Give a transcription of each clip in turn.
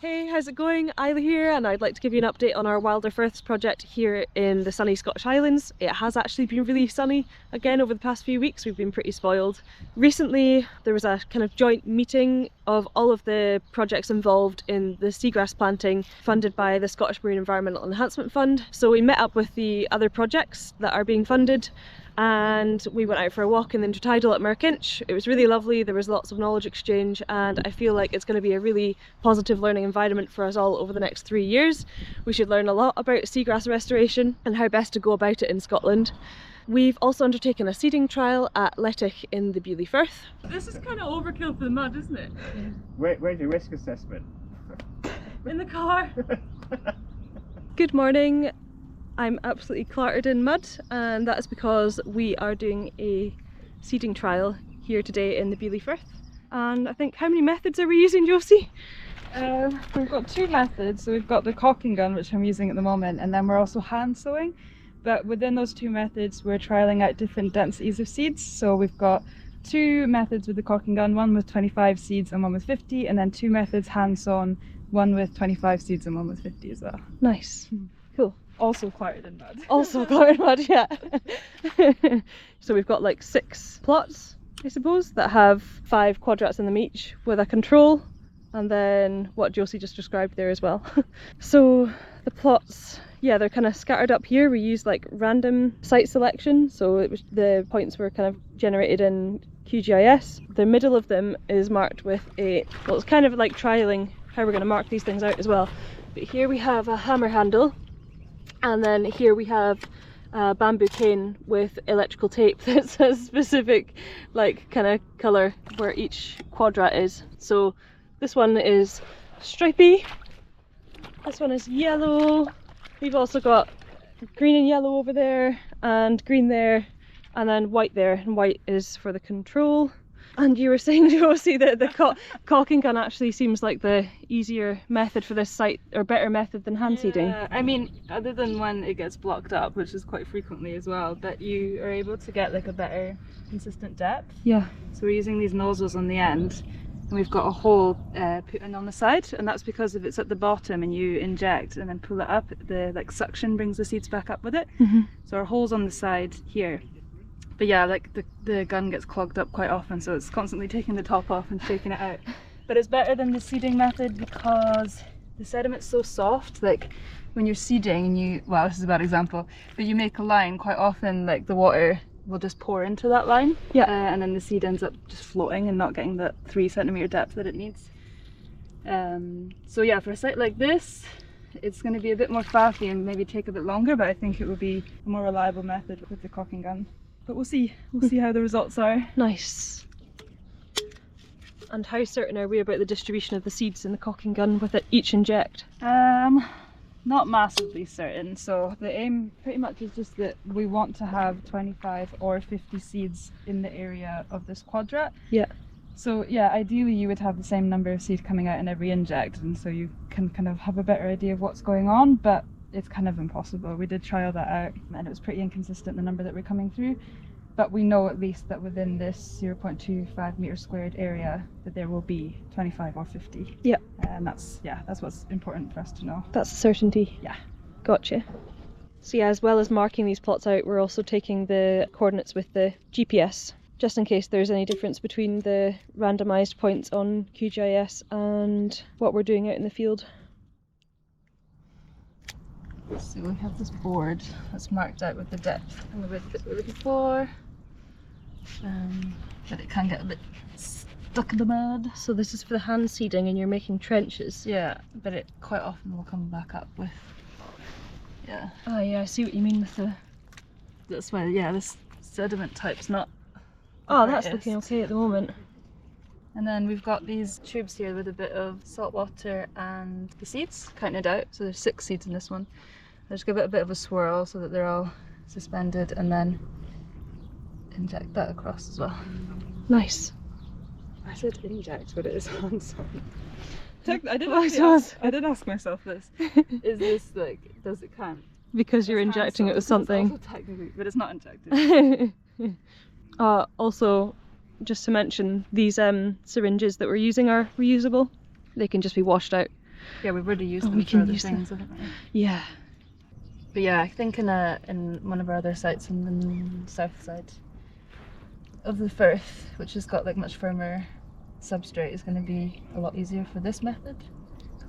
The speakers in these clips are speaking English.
Hey, how's it going? Isla here, and I'd like to give you an update on our Wilder Firths project here in the sunny Scottish Highlands. It has actually been really sunny again over the past few weeks. We've been pretty spoiled. Recently there was a kind of joint meeting of all of the projects involved in the seagrass planting funded by the Scottish Marine Environmental Enhancement Fund. So we met up with the other projects that are being funded and we went out for a walk in the intertidal at Moray. It was really lovely, there was lots of knowledge exchange, and I feel like it's going to be a really positive learning environment for us all over the next 3 years. We should learn a lot about seagrass restoration and how best to go about it in Scotland. We've also undertaken a seeding trial at Lettich in the Beauly Firth. This is kind of overkill for the mud, isn't it? Where's your risk assessment? In the car. Good morning. I'm absolutely clattered in mud, and that is because we are doing a seeding trial here today in the Beauly Firth. And I think, how many methods are we using, Josie? We've got two methods. So we've got the caulking gun, which I'm using at the moment, and then we're also hand sowing. But within those two methods, we're trialling out different densities of seeds. So we've got two methods with the caulking gun, one with 25 seeds and one with 50, and then two methods hand sown, one with 25 seeds and one with 50 as well. Nice. Cool. Also clattered in mud. Also clattered in mud, yeah. So we've got like 6 plots, I suppose, that have 5 quadrats in them each with a control, and then what Josie just described there as well. So the plots, yeah, they're kind of scattered up here. We used like random site selection, so it was, the points were kind of generated in QGIS. The middle of them is marked with a, well, it's kind of like trialing how we're going to mark these things out as well. But here we have a hammer handle, and then here we have a bamboo cane with electrical tape that's a specific like kind of colour where each quadrat is. So this one is stripy, this one is yellow, we've also got green and yellow over there, and green there, and then white there, and white is for the control. And you were saying, Josie, that the caulking gun actually seems like the easier method for this site, or better method than hand seeding. Yeah, I mean, other than when it gets blocked up, which is quite frequently as well, but you are able to get like a better consistent depth. Yeah. So we're using these nozzles on the end, and we've got a hole put in on the side, and that's because if it's at the bottom and you inject and then pull it up, the like suction brings the seeds back up with it. So our hole's on the side here. But yeah, like the gun gets clogged up quite often, so it's constantly taking the top off and shaking it out. But it's better than the seeding method because the sediment's so soft. Like when you're seeding and you, well, this is a bad example, but you make a line, quite often like the water will just pour into that line. Yeah. And then the seed ends up just floating and not getting that 3 centimetre depth that it needs. So yeah, for a site like this, it's going to be a bit more faffy and maybe take a bit longer, but I think it will be a more reliable method with the caulking gun. But we'll see how the results are. Nice. And how certain are we about the distribution of the seeds in the caulking gun with it each inject? Not massively certain. So the aim pretty much is just that we want to have 25 or 50 seeds in the area of this quadrat. Yeah. So yeah, ideally you would have the same number of seeds coming out in every inject, and so you can kind of have a better idea of what's going on, but it's kind of impossible. We did trial that out and it was pretty inconsistent, the number that were coming through, but we know at least that within this 0.25 metre squared area that there will be 25 or 50. Yeah. And that's what's important for us to know. That's a certainty. Yeah. Gotcha. So yeah, as well as marking these plots out, we're also taking the coordinates with the GPS, just in case there's any difference between the randomised points on QGIS and what we're doing out in the field. So we have this board that's marked out with the depth and the width that we're looking for, but it can get a bit stuck in the mud. So this is for the hand seeding and you're making trenches? Yeah, but it quite often will come back up with, yeah. Oh yeah, I see what you mean with the... That's why, yeah, this sediment type's not... Oh, that's looking okay at the moment. And then we've got these tubes here with a bit of salt water and the seeds counted out. So there's 6 seeds in this one. I just give it a bit of a swirl so that they're all suspended, and then inject that across as well. Nice. I said inject, but it is hand sown. I did ask myself this. Is this like, does it count? Because you're injecting it with something. It's also technically, but it's not injected. Also, just to mention, these syringes that we're using are reusable. They can just be washed out Yeah, we've already used Oh, them we for can other use them. things, haven't we? Yeah. But yeah, I think in one of our other sites on the south side of the Firth, which has got like much firmer substrate, is going to be a lot easier for this method.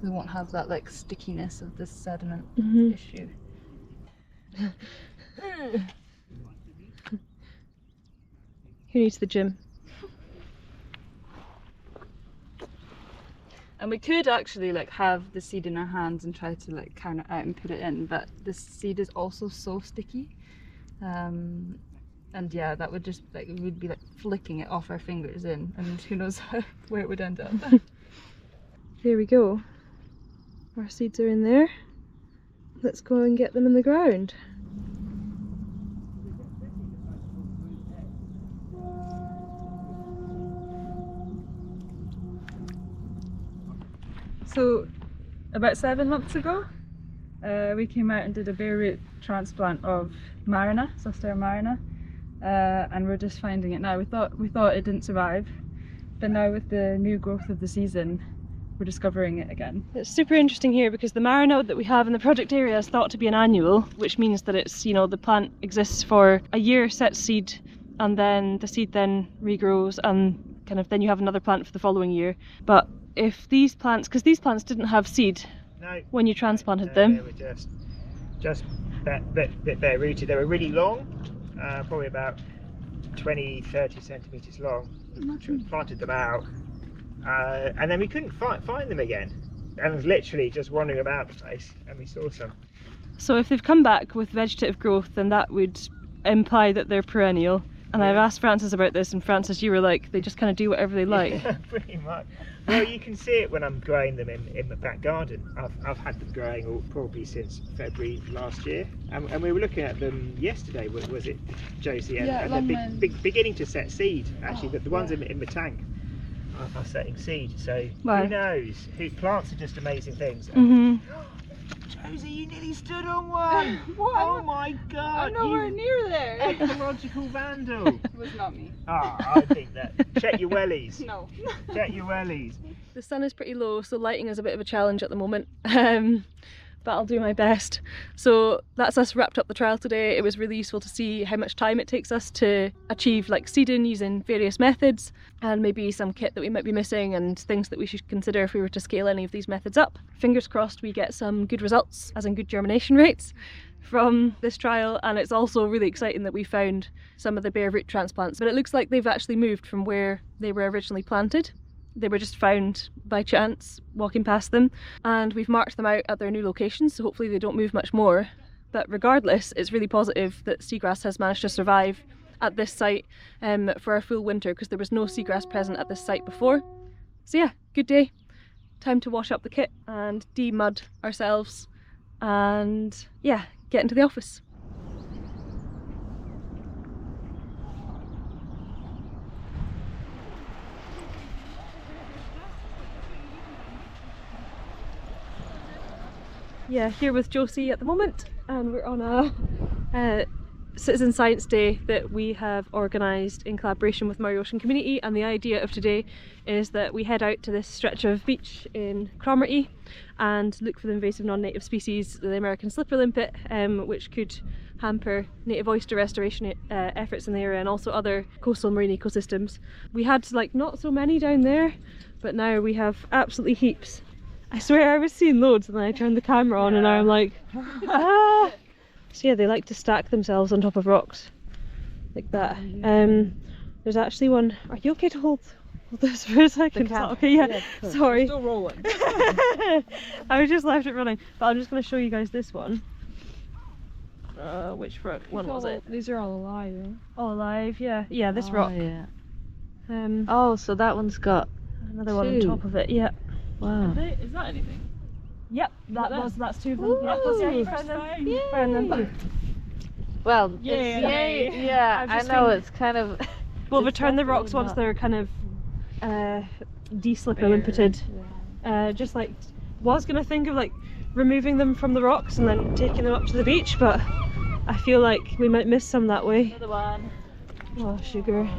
We won't have that like stickiness of this sediment issue. Who needs the gym? And we could actually like have the seed in our hands and try to like count it out and put it in, but the seed is also so sticky. And yeah, that would just like, we'd be like flicking it off our fingers in, and who knows where it would end up. There we go. Our seeds are in there. Let's go and get them in the ground. So about 7 months ago, we came out and did a bare root transplant of Marina, Zostera Marina, and we're just finding it now. We thought it didn't survive, but now with the new growth of the season, we're discovering it again. It's super interesting here because the Marina that we have in the project area is thought to be an annual, which means that it's, you know, the plant exists for a year, sets seed, and then the seed then regrows, and kind of then you have another plant for the following year. But if these plants, because these plants didn't have seed when you transplanted them. They were just bit bare rooted. They were really long, probably about 20-30 centimetres long. Planted them out, and then we couldn't find them again. And was literally just wandering about the place, and we saw some. So if they've come back with vegetative growth, then that would imply that they're perennial. And I've asked Frances about this, and Frances, you were like, they just kind of do whatever they like. Yeah, pretty much. Well, you can see it when I'm growing them in the back garden. I've had them growing probably since February last year, and we were looking at them yesterday. Was it Josie? And they're beginning to set seed. Actually, the ones in the tank are setting seed. So wow. Who knows? Plants are just amazing things. Josie, you nearly stood on one! What? Oh my god! I'm nowhere near there! Ecological vandal! It was not me. I think that. Check your wellies. No. Check your wellies. The sun is pretty low, so lighting is a bit of a challenge at the moment. But I'll do my best. So that's us wrapped up the trial today. It was really useful to see how much time it takes us to achieve like seeding using various methods, and maybe some kit that we might be missing and things that we should consider if we were to scale any of these methods up. Fingers crossed we get some good results, as in good germination rates, from this trial. And it's also really exciting that we found some of the bare root transplants, but it looks like they've actually moved from where they were originally planted. They were just found by chance walking past them, and we've marked them out at their new locations, so hopefully they don't move much more. But regardless, it's really positive that seagrass has managed to survive at this site for a full winter, because there was no seagrass present at this site before. So yeah, good day. Time to wash up the kit and de-mud ourselves, and yeah, get into the office. Yeah, here with Josie at the moment, and we're on a Citizen Science Day that we have organised in collaboration with Moray Ocean Community, and the idea of today is that we head out to this stretch of beach in Cromarty and look for the invasive non-native species, the American Slipper Limpet, which could hamper native oyster restoration efforts in the area and also other coastal marine ecosystems. We had like not so many down there, but now we have absolutely heaps. I swear I was seeing loads, and then I turned the camera on and I'm like, ah! So yeah, they like to stack themselves on top of rocks like that. There's actually one. Are you okay to hold this for a second? Okay, yeah. Sorry. Still rolling. I just left it running, but I'm just going to show you guys this one. Which one was it? These are all alive. Eh? All alive, yeah. Yeah, this rock. Yeah. Oh, so that one's got another one on top of it. Yeah. wow. Is that anything? Yep, that's two of them. Yeah, that's Ooh. you found them. Found them. Well, Yay. yeah, I know it's kind of. We'll it's return the rocks definitely once not they're kind of de-slipper limpeted. Just like was gonna think of like removing them from the rocks and then taking them up to the beach, but I feel like we might miss some that way. Another one. Oh, sugar.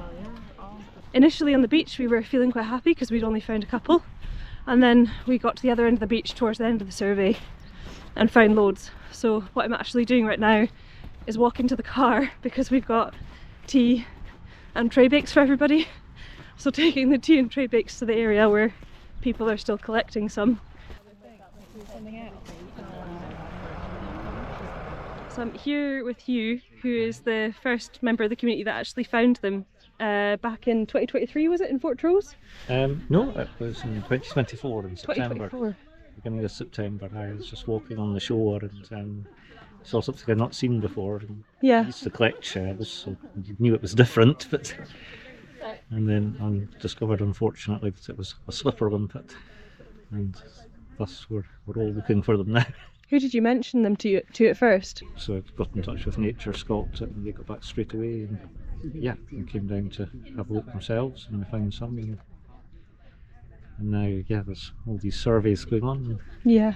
Initially on the beach we were feeling quite happy because we'd only found a couple, And then we got to the other end of the beach towards the end of the survey and found loads. So what I'm actually doing right now is walking to the car because we've got tea and tray bakes for everybody. So taking the tea and tray bakes to the area where people are still collecting some. So I'm here with Hugh, who is the first member of the community that actually found them back in 2023, was it, in Fortrose? No, it was in 2024 in September. 2024. Beginning of September. I was just walking on the shore and saw something I'd not seen before. And Yeah. I used to collect shells, so I knew it was different. And then I discovered, unfortunately, that it was a slipper limpet, and thus we're all looking for them now. Who did you mention them to at first? So I got in touch with Nature Scott, and they got back straight away, and yeah, and came down to have a look themselves, and we found some, and now, yeah, there's all these surveys going on, and Yeah.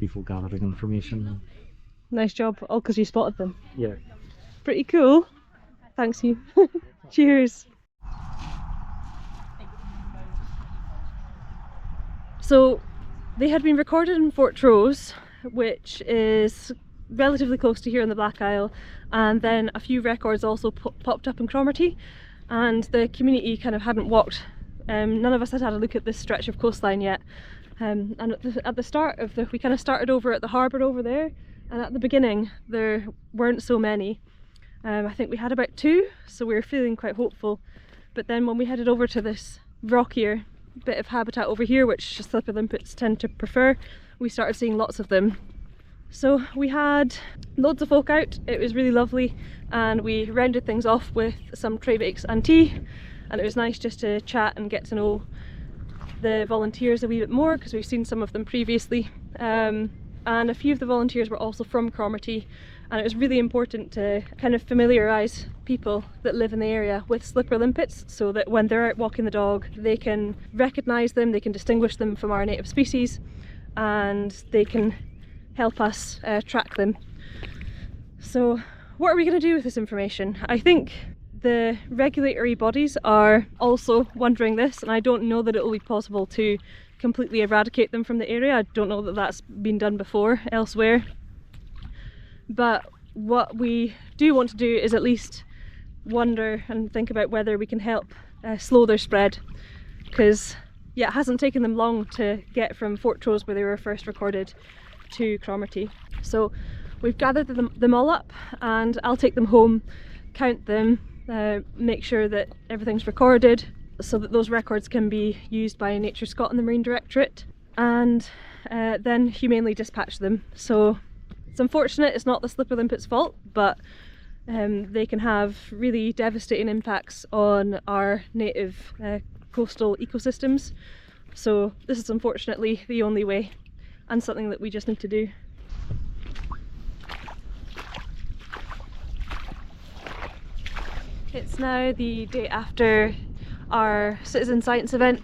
people gathering information. Nice job, all because you spotted them. Yeah. Pretty cool. Thanks, Hugh. Cheers. So they had been recorded in Fortrose, which is relatively close to here in the Black Isle, and then a few records also popped up in Cromarty, and the community kind of hadn't walked. None of us had had a look at this stretch of coastline yet, and at the start of we kind of started over at the harbour over there, and at the beginning there weren't so many. I think we had about 2, so we were feeling quite hopeful. But then when we headed over to this rockier bit of habitat over here, which slipper limpets tend to prefer, we started seeing lots of them. So we had loads of folk out, it was really lovely, and we rounded things off with some tray bakes and tea, and it was nice just to chat and get to know the volunteers a wee bit more, because we've seen some of them previously. And a few of the volunteers were also from Cromarty, and it was really important to kind of familiarise people that live in the area with slipper limpets, so that when they're out walking the dog they can recognise them, they can distinguish them from our native species, and they can help us track them. So what are we going to do with this information? I think the regulatory bodies are also wondering this, and I don't know that it will be possible to completely eradicate them from the area. I don't know that that's been done before elsewhere. But what we do want to do is at least wonder and think about whether we can help slow their spread, because yeah, it hasn't taken them long to get from Fortrose, where they were first recorded, to Cromarty. So we've gathered them all up, and I'll take them home, count them, make sure that everything's recorded so that those records can be used by Nature Scott and the Marine Directorate, and then humanely dispatch them. So it's unfortunate, it's not the slipper limpet's fault, but they can have really devastating impacts on our native coastal ecosystems. So this is unfortunately the only way, and something that we just need to do. It's now the day after our citizen science event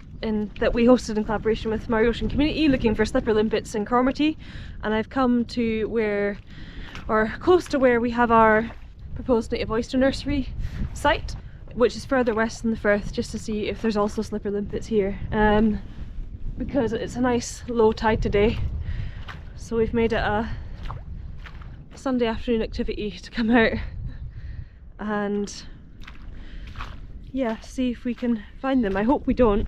that we hosted in collaboration with Moray Ocean Community, looking for slipper limpets in Cromarty, and I've come to where, or close to where, we have our proposed native oyster nursery site, which is further west than the Firth, just to see if there's also slipper limpets here, because it's a nice low tide today, so we've made it a Sunday afternoon activity to come out and yeah, see if we can find them. I hope we don't.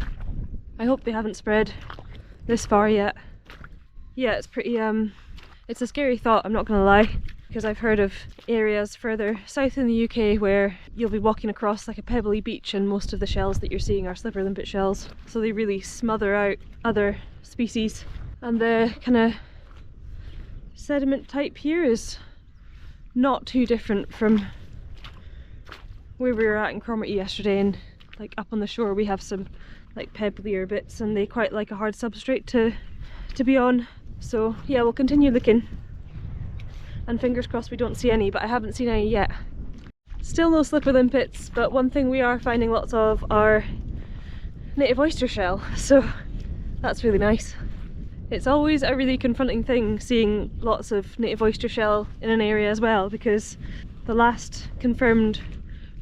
I hope they haven't spread this far yet. Yeah, it's pretty it's a scary thought, I'm not gonna lie, because I've heard of areas further south in the UK where you'll be walking across like a pebbly beach and most of the shells that you're seeing are slipper limpet shells, so they really smother out other species. And the kind of sediment type here is not too different from where we were at in Cromarty yesterday, and like up on the shore we have some like pebblier bits, and they quite like a hard substrate to be on. So yeah, we'll continue looking, and fingers crossed we don't see any, but I haven't seen any yet. Still no slipper limpets, but one thing we are finding lots of are native oyster shell, so that's really nice. It's always a really confronting thing seeing lots of native oyster shell in an area as well, because the last confirmed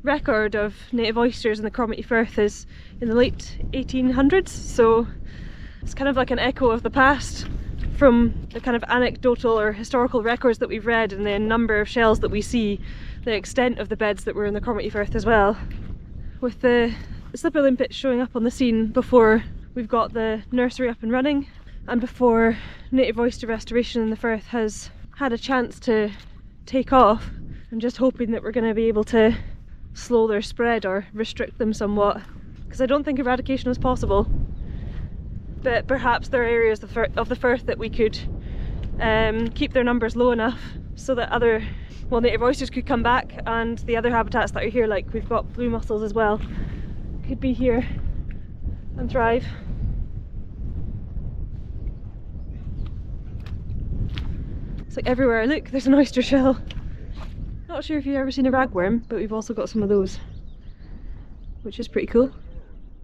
record of native oysters in the Cromarty Firth is in the late 1800s, so it's kind of like an echo of the past from the kind of anecdotal or historical records that we've read and the number of shells that we see, the extent of the beds that were in the Cromarty Firth as well. With the slipper limpet showing up on the scene before we've got the nursery up and running, and before native oyster restoration in the Firth has had a chance to take off, I'm just hoping that we're going to be able to slow their spread or restrict them somewhat, because I don't think eradication is possible. But perhaps there are areas of the Firth that we could keep their numbers low enough so that other, well, native oysters could come back, and the other habitats that are here, like we've got blue mussels as well, could be here and thrive. It's like everywhere I look there's an oyster shell. Not sure if you've ever seen a ragworm, but we've also got some of those, which is pretty cool.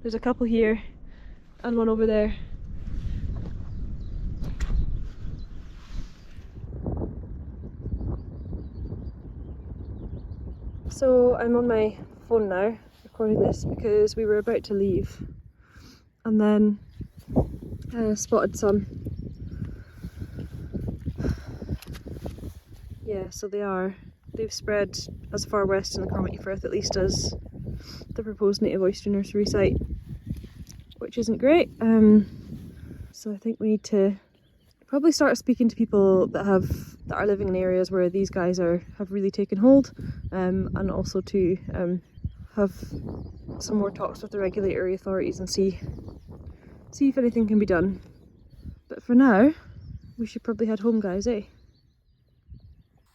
There's a couple here and one over there. So I'm on my phone now recording this because we were about to leave, and then spotted some. Yeah, so they've spread as far west in the Cromarty Firth at least as the proposed native oyster nursery site, which isn't great. So I think we need to probably start speaking to people that are living in areas where these guys have really taken hold, and also to have some more talks with the regulatory authorities and see if anything can be done. But for now, we should probably head home, guys, eh?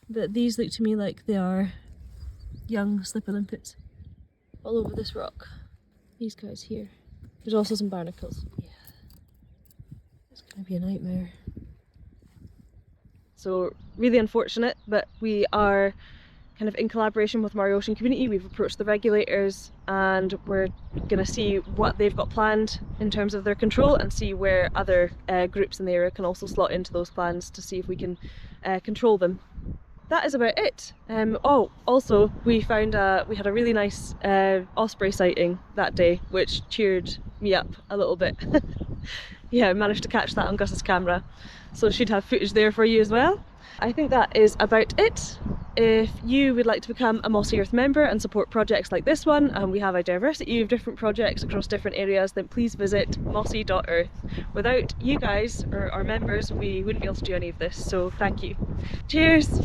But these look to me like they are young slipper limpets all over this rock. These guys here. There's also some barnacles. Yeah, it's gonna be a nightmare. So really unfortunate, but we are kind of in collaboration with Moray Ocean Community. We've approached the regulators and we're going to see what they've got planned in terms of their control, and see where other groups in the area can also slot into those plans to see if we can control them. That is about it. Oh, also we found we had a really nice osprey sighting that day, which cheered me up a little bit. Yeah, I managed to catch that on Gus's camera, so should have footage there for you as well. I think that is about it. If you would like to become a Mossy Earth member and support projects like this one, and we have a diversity of different projects across different areas, then please visit mossy.earth. Without you guys, or our members, we wouldn't be able to do any of this, so thank you. Cheers!